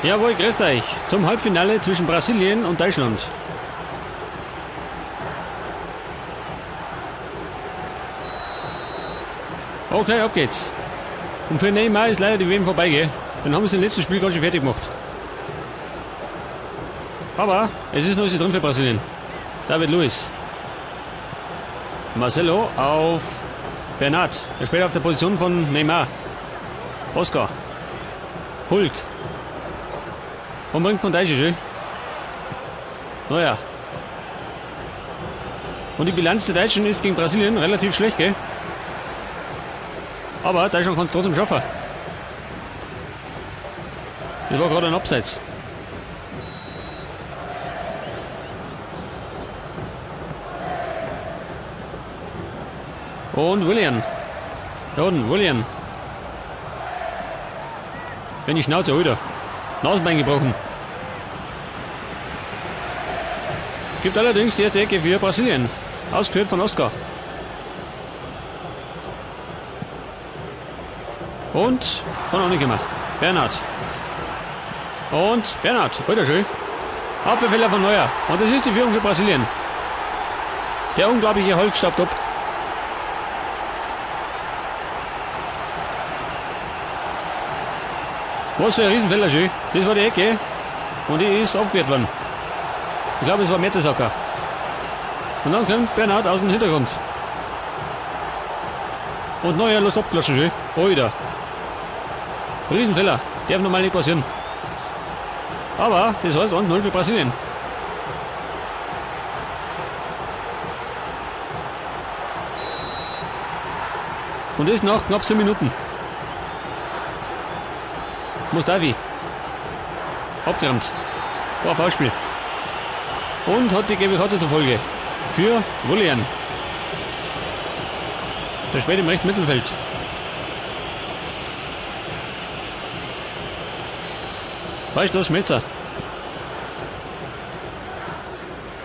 Jawohl, grüßt euch zum Halbfinale zwischen Brasilien und Deutschland. Okay, ab geht's. Und für Neymar ist leider die WM vorbei, gell? Dann haben sie im letzten Spiel ganz schön fertig gemacht. Aber es ist noch drin für Brasilien. David Luiz. Marcelo auf Bernat. Er spielt auf der Position von Neymar. Oscar. Hulk. Und bringt von Deiche. Naja. Und die Bilanz der Deutschen ist gegen Brasilien relativ schlecht, gell? Aber Deutschland kann es trotzdem schaffen. Das war gerade ein Abseits. Und Willian. Da unten, Willian. Wenn die Schnauze, Alter. Nasenbein gebrochen. Gibt allerdings die erste Ecke für Brasilien. Ausgeführt von Oscar. Und kann auch nicht immer. Bernat. Und Bernat. Alter, schön. Abwehrfehler von Neuer. Und das ist die Führung für Brasilien. Der unglaubliche Hulk stoppt ab. Was für ein Riesenfehler, schön. Das war die Ecke. Und die ist abgewehrt worden. Ich glaube, es war Mertesacker. Und dann kommt Bernat aus dem Hintergrund. Und Neuer lässt abklatschen, schön. Alter. Riesenfehler. Darf normal nicht passieren. Aber das heißt 1-0 für Brasilien. Und das nach knapp 7 Minuten. Mustafi. Abgerammt. War ein Foulspiel. Und hat die gelbe Karte zur Folge. Für Willian. Der spielt im rechten Mittelfeld. Freistoß Schmelzer.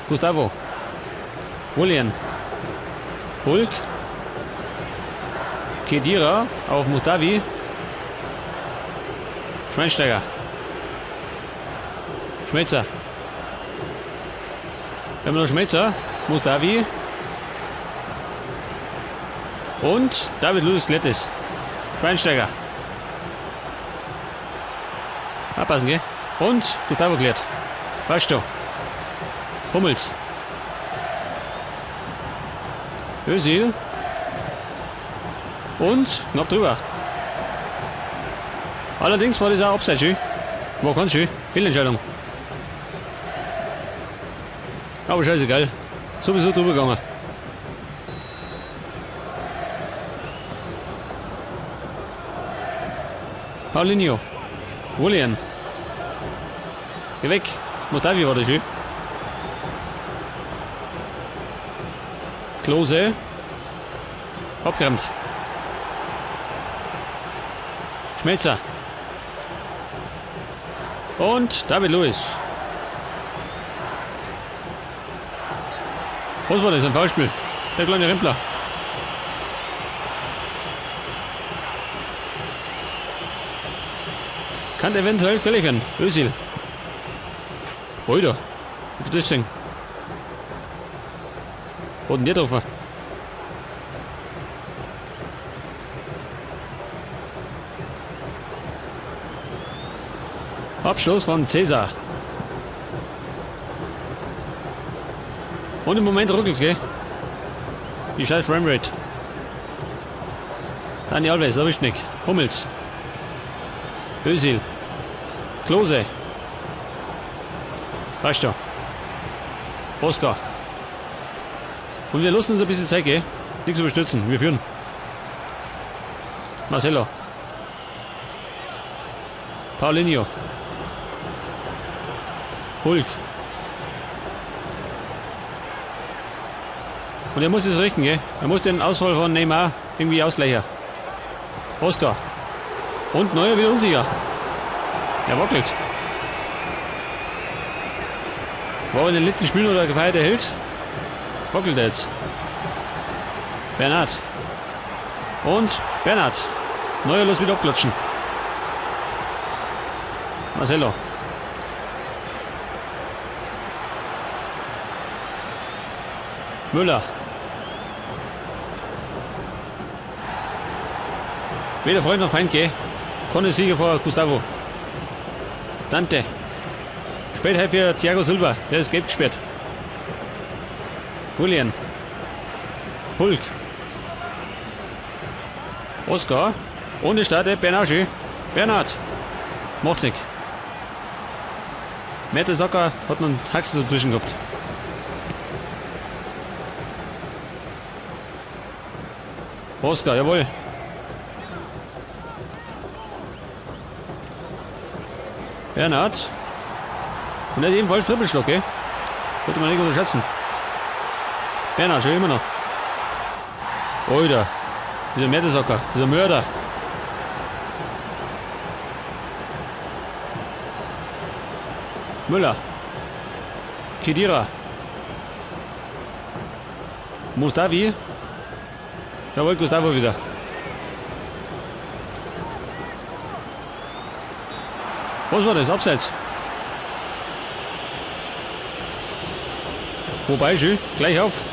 Gustavo. Willian. Hulk. Khedira auf Mustafi. Schweinsteiger. Schmelzer. Wir haben noch Schmelzer. Mustafi. Und David Luiz Glettes. Schweinsteiger. Abpassen, gell? Und Gustavo klärt. Pasto. Hummels. Özil. Und knapp drüber. Allerdings war das auch Abseits schön. War ganz schön. Fehlentscheidung. Aber scheißegal. Sowieso drüber gegangen. Paulinho. Willian. Geh weg. Mustafi war das schön. Klose. Abgerammt. Schmelzer. Und David Luiz. Was war das? Ein Foulspiel. Der kleine Rempler. Kann eventuell gefährlich werden. Özil. Alter. Wie du das sehen? Hat denn der drauf? Abschluss von Cesar. Und im Moment ruckelt's, gell? Die scheiß Framerate. Dani Alves, erwischt nicht. Hummels. Özil. Klose. Pasto. Oscar. Und wir lassen uns ein bisschen Zeit, gell? Nichts überstürzen, wir führen. Marcelo. Paulinho. Hulk. Und er muss es richten, gell? Er muss den Ausfall von Neymar irgendwie ausgleichen. Oscar. Und Neuer wieder unsicher. Er wackelt. War in den letzten Spielen oder gefeierte Held. Wackelt er jetzt. Bernat. Und Bernat. Neuer lässt wieder abklatschen. Marcelo. Müller. Weder Freund noch Feind, gell? Konnte Sieger vor Gustavo. Dante. Später für Thiago Silva, der ist gelb gesperrt. Julian. Hulk. Oscar. Ohne Starte, Bernaschi. Bernhard. Macht's nicht. Mertesacker hat noch einen Haxel dazwischen gehabt. Oscar, jawohl. Bernhard. Und er hat ebenfalls Trippelschlag, gell? Sollte man nicht unterschätzen. Bernhard, schon immer noch. Alter. Dieser Mertesacker, dieser Mörder. Müller. Khedira. Mustafi. Jawohl, Gustavo wieder. Was war das? Abseits. Wobei, schön. Gleich auf.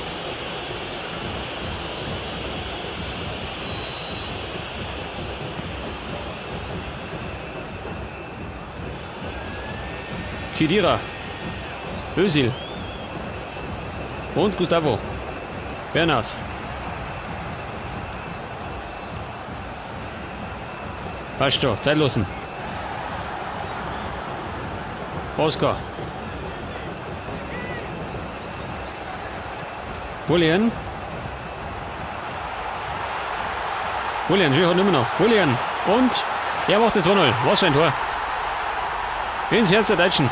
Khedira. Özil. Und Gustavo. Bernhard. Passt schon, Zeit lassen. Oscar. Julian. Julian, schön hat immer noch. Julian. Und er macht das 2-0. Was für ein Tor. Ins Herz der Deutschen.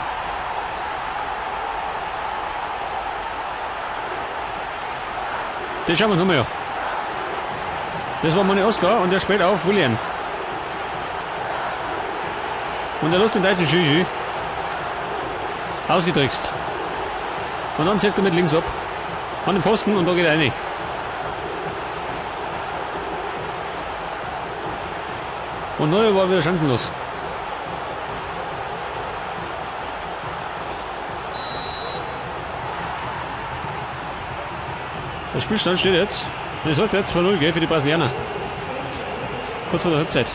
Das schauen wir uns nochmal an. Das war meine Oscar und der spielt auf Julian. Und er lässt den deutschen Schüchi ausgetrickst. Und dann zieht er mit links ab. An den Pfosten und da geht er rein. Und Neuer war wieder chancenlos. Der Spielstand steht jetzt. Das heißt jetzt 2-0 für die Brasilianer. Kurz vor der Halbzeit.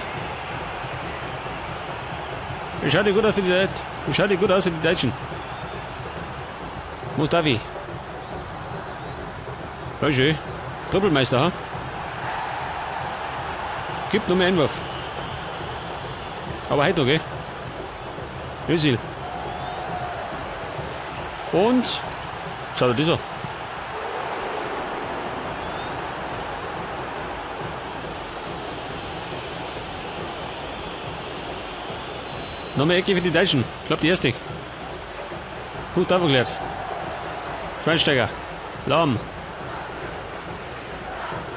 Es schaut gut aus für die Deutschen. Mustafi. Ja, schön. Doppelmeister, ha? Gibt noch mehr Einwurf. Aber heute noch, gell? Özil. Und schaut das an. Nochmal Ecke für die Deutschen. Ich glaube die erste. Gut aufgeklärt. Schweinsteiger. Lahm.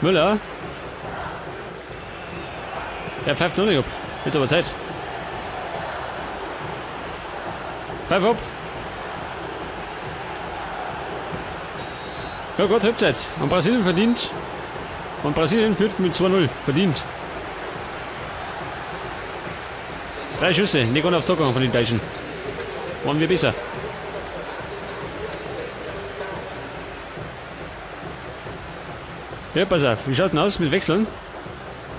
Müller. Er pfeift noch nicht ab. Jetzt aber Zeit. Pfeif ab. Ja Gott, Halbzeit. Und Brasilien verdient. Und Brasilien führt mit 2-0. Verdient. 3 Schüsse, nicht gut aufs Tor gegangen von den Deutschen. Waren wir besser. Ja, pass auf, wie schaut denn aus mit Wechseln?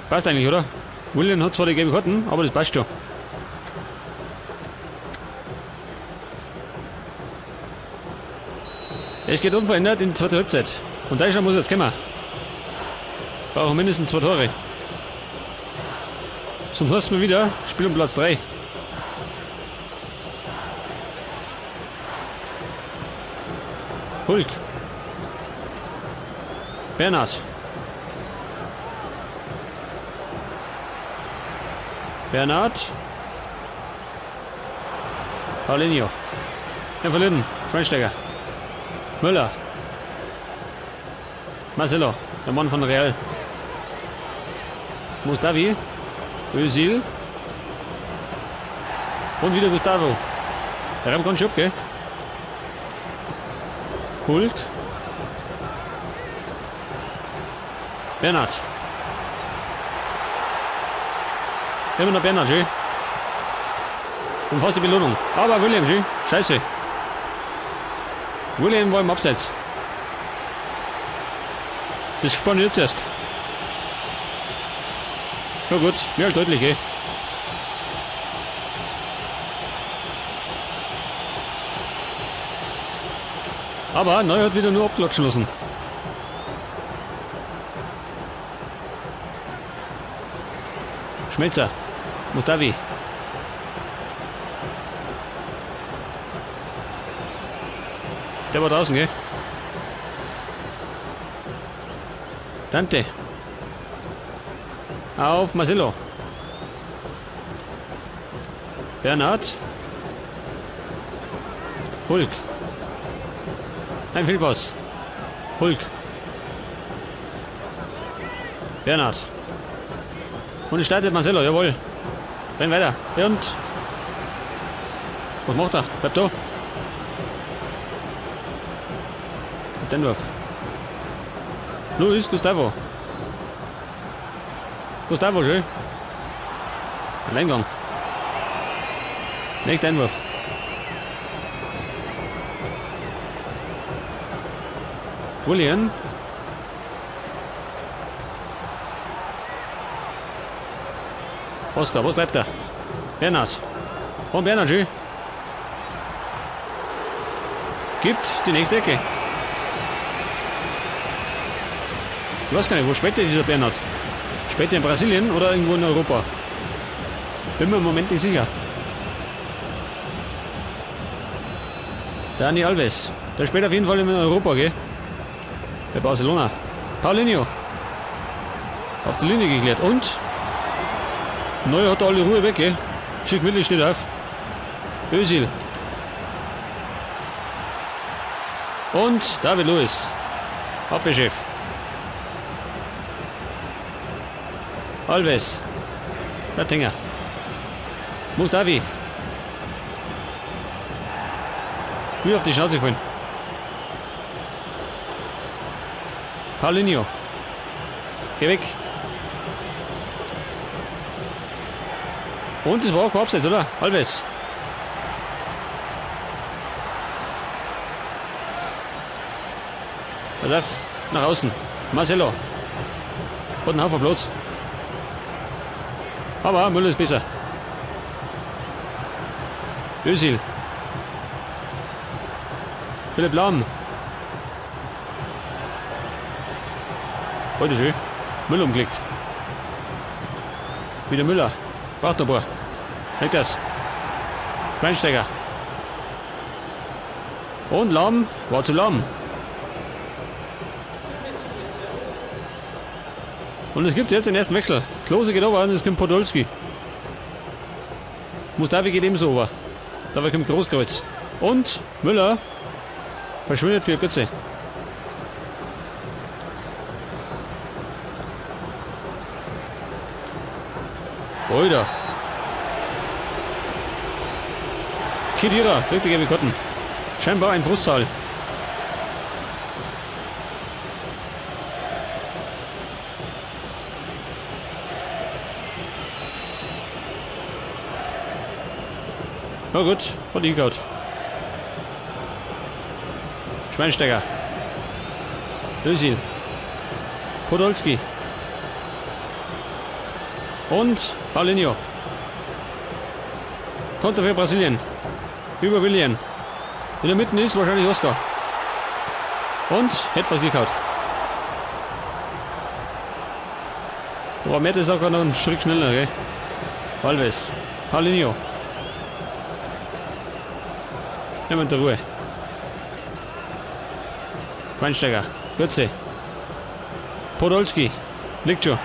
Passt eigentlich, oder? Willian hat zwar die gelbe Karten, aber das passt schon. Es geht unverändert in die zweite Halbzeit. Und Deutschland muss jetzt kommen. Brauchen mindestens 2 Tore. Sonst hast du wieder Spiel um Platz 3. Hulk. Bernhard. Bernhard. Paulinho. Er verlieren. Schweinsteiger. Müller. Marcelo. Der Mann von Real. Mustafi. Özil. Und wieder Gustavo. Der Ram kommt schon, gell? Hulk. Bernhard. Immer noch Bernhard, schön. Und fast die Belohnung. Aber William, scheiße. William war im Abseits. Das spannt jetzt erst. Ja gut, mehr als deutlich, eh. Aber Neu hat wieder nur abklatschen lassen. Schmelzer. Mustafi. Der war draußen, gell? Dante. Auf Marcelo. Bernhard. Hulk. Ein Fehlpass. Hulk. Bernhard. Und es startet Marcelo, jawohl. Renn weiter. Und. Was macht er? Bleibt da. Denwurf. Luis Gustavo. Gustavo, schön. Alleingang. Nächster Einwurf. William. Oscar, was bleibt er? Bernhard. Und Bernhard, schön. Gibt die nächste Ecke. Ich weiß gar nicht, wo spielt dieser Bernhard? Spielt er in Brasilien oder irgendwo in Europa? Bin mir im Moment nicht sicher. Dani Alves. Der spielt auf jeden Fall in Europa, gell? Bei Barcelona. Paulinho. Auf die Linie geklärt. Und? Neuer hat alle Ruhe weg, gell? Schick Mittel steht auf. Özil. Und David Luiz. Abwehrchef. Alves. Lattinger. Mustafi. Wie auf die Schnauze gefallen. Paulinho. Geh weg. Und das war auch kein Abseits, oder? Alves. Pass auf. Nach außen. Marcelo. Hat einen Haufen Platz. Aber Müller ist besser. Özil. Philipp Lahm. Heute schön. Müller umgelegt. Wieder Müller. Braucht noch ein paar. Leg das. Schweinsteiger. Und Lahm. War zu lahm. Und es gibt jetzt den ersten Wechsel. Klose geht over und es kommt Podolski. Mustafi geht ebenso over. Dabei kommt Großkreuz. Und Müller verschwindet für Götze. Oida. Khedira kriegt die gelbe Karten. Scheinbar ein Frustzahl. Na gut, hat hingehaut. Schweinsteiger. Özil. Podolski. Und Paulinho. Konter für Brasilien. Über William. In der Mitte ist wahrscheinlich Oscar. Und hätte was gehaut. Aber Matt ist auch noch einen Schritt schneller, gell? Alves. Paulinho. Nehmen wir in der Ruhe. Schweinsteiger. Götze. Podolski. Liegt schon.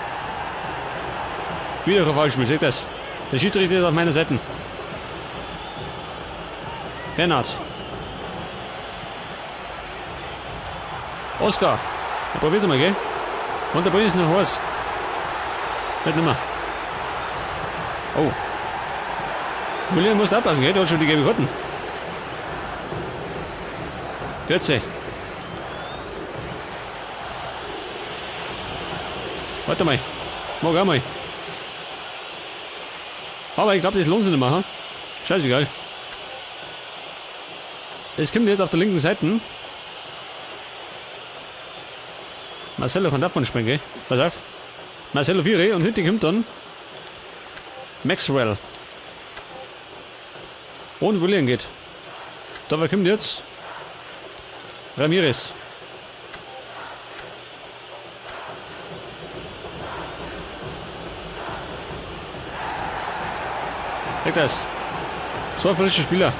Wieder ein Foulspiel, seht das? Der Schiedsrichter ist auf meiner Seite. Bernhard. Oscar. Da probiert's mal, gell? Und der Ball ist noch heiß. Nicht nimmer. Oh. William muss aufpassen, gell? Der hat schon die gelbe Karten. Götze. Warte mal. Mag auch mal. Aber ich glaube, das lohnt sich nicht mehr. Hm? Scheißegal. Es kommt jetzt auf der linken Seite. Marcelo kann davon springen, gell? Pass auf. Marcelo Vieri und hinten kommt dann Maxwell. Ohne überlegen geht. Dabei kommt jetzt Ramirez. Weg das. 2 frische Spieler.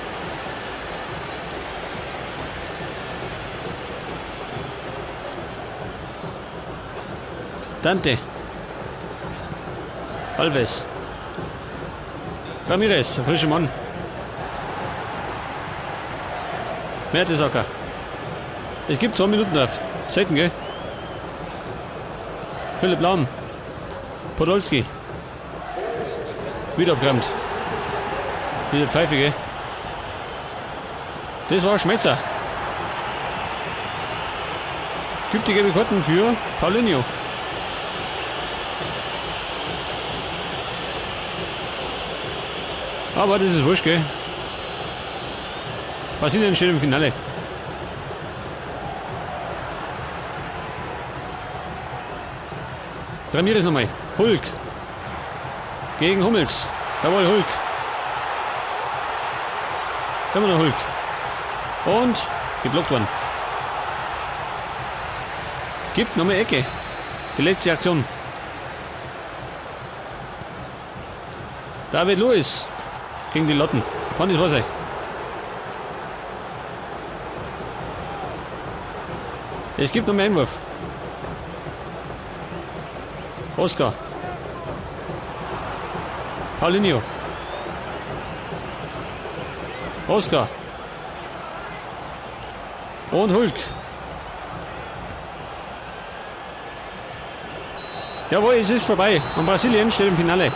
Dante. Alves. Ramirez, der frische Mann. Mertesacker. Es gibt 2 Minuten drauf. Selten, gell? Philipp Lahm. Podolski. Wieder abgeräumt. Wieder Pfeife, gell? Das war Schmetzer. Gibt die gelbe Karten für Paulinho. Aber das ist wurscht, gell? Brasilien steht im Finale. Ramirez nochmal. Hulk. Gegen Hummels. Jawohl, Hulk. Immer noch Hulk. Und geblockt worden. Gibt nochmal Ecke. Die letzte Aktion. David Luiz gegen die Lotten. Kann das wahr sein? Es gibt noch mehr Einwurf. Oscar. Paulinho. Oscar. Und Hulk. Jawohl, es ist vorbei. Und Brasilien steht im Finale.